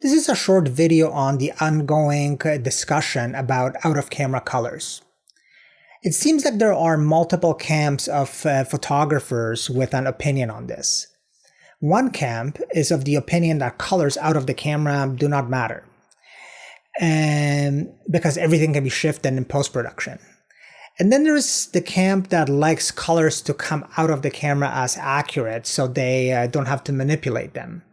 This is a short video on the ongoing discussion about out-of-camera colors. It seems like there are multiple camps of photographers with an opinion on this. One camp is of the opinion that colors out of the camera do not matter, because everything can be shifted in post-production. And then there's the camp that likes colors to come out of the camera as accurate so they don't have to manipulate them.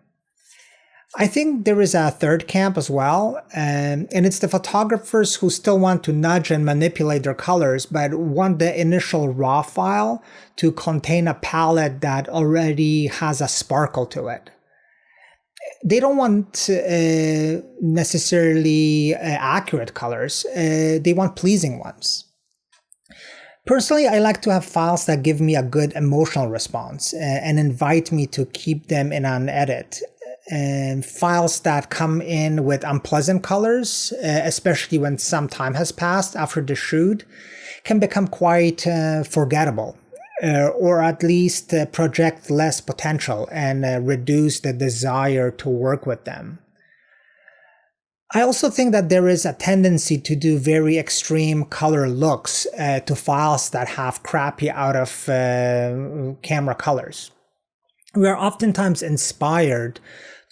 I think there is a third camp as well, and it's the photographers who still want to nudge and manipulate their colors, but want the initial raw file to contain a palette that already has a sparkle to it. They don't want necessarily accurate colors, they want pleasing ones. Personally, I like to have files that give me a good emotional response and invite me to keep them in an edit. And files that come in with unpleasant colors, especially when some time has passed after the shoot, can become quite forgettable, or at least project less potential and reduce the desire to work with them. I also think that there is a tendency to do very extreme color looks to files that have crappy out of camera colors. We are oftentimes inspired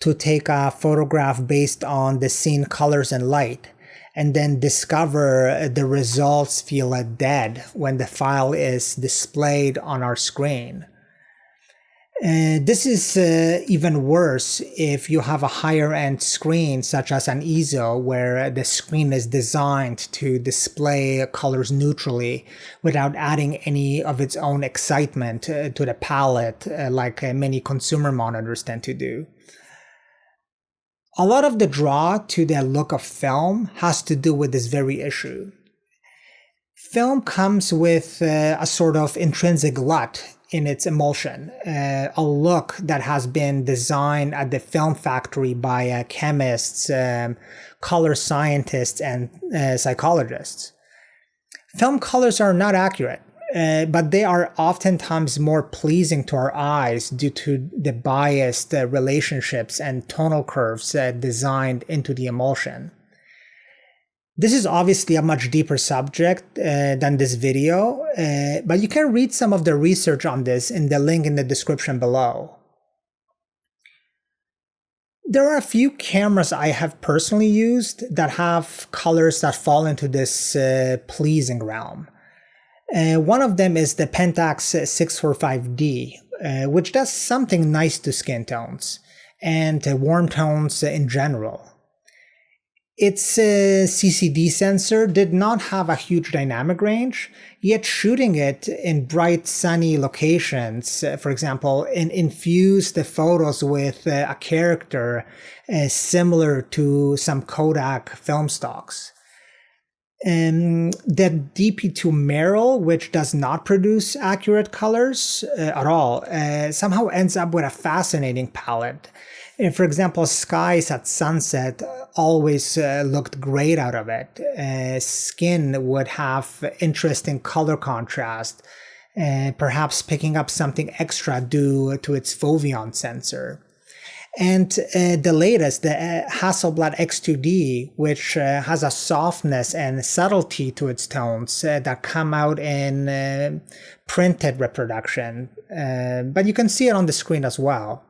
to take a photograph based on the scene colors and light, and then discover the results feel dead when the file is displayed on our screen. This is even worse if you have a higher end screen such as an ISO, where the screen is designed to display colors neutrally without adding any of its own excitement to the palette like many consumer monitors tend to do. A lot of the draw to the look of film has to do with this very issue. Film comes with a sort of intrinsic glut in its emulsion, a look that has been designed at the film factory by chemists, color scientists, and psychologists. Film colors are not accurate, but they are oftentimes more pleasing to our eyes due to the biased relationships and tonal curves designed into the emulsion. This is obviously a much deeper subject than this video, but you can read some of the research on this in the link in the description below. There are a few cameras I have personally used that have colors that fall into this pleasing realm. One of them is the Pentax 645D, which does something nice to skin tones and warm tones in general. Its CCD sensor did not have a huge dynamic range, yet shooting it in bright sunny locations, for example, infused the photos with a character similar to some Kodak film stocks. The DP2 Merrill, which does not produce accurate colors at all, somehow ends up with a fascinating palette. For example, skies at sunset always looked great out of it. Skin would have interesting color contrast, perhaps picking up something extra due to its foveon sensor. And the latest, the Hasselblad X2D, which has a softness and subtlety to its tones that come out in printed reproduction, but you can see it on the screen as well.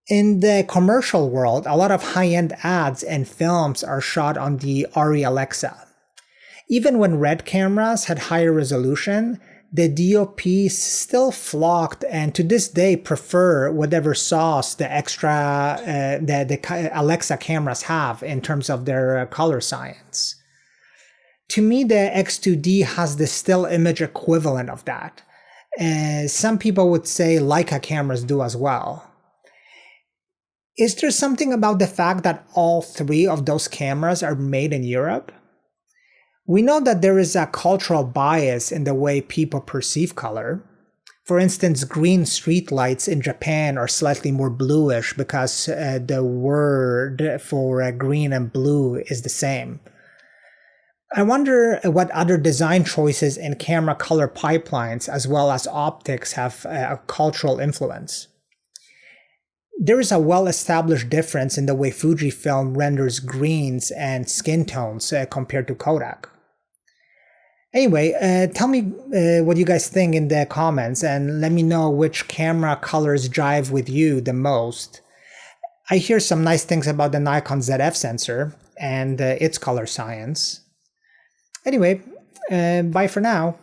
In the commercial world, a lot of high-end ads and films are shot on the ARRI Alexa. Even when RED cameras had higher resolution, the DOPs still flocked and to this day prefer whatever sauce the extra the Alexa cameras have in terms of their color science. To me, the X2D has the still image equivalent of that. Some people would say Leica cameras do as well. Is there something about the fact that all three of those cameras are made in Europe? We know that there is a cultural bias in the way people perceive color. For instance, green streetlights in Japan are slightly more bluish because the word for green and blue is the same. I wonder what other design choices in camera color pipelines as well as optics have a cultural influence. There is a well-established difference in the way Fujifilm renders greens and skin tones compared to Kodak. Anyway, tell me what you guys think in the comments and let me know which camera colors jive with you the most. I hear some nice things about the Nikon ZF sensor and its color science. Anyway, bye for now.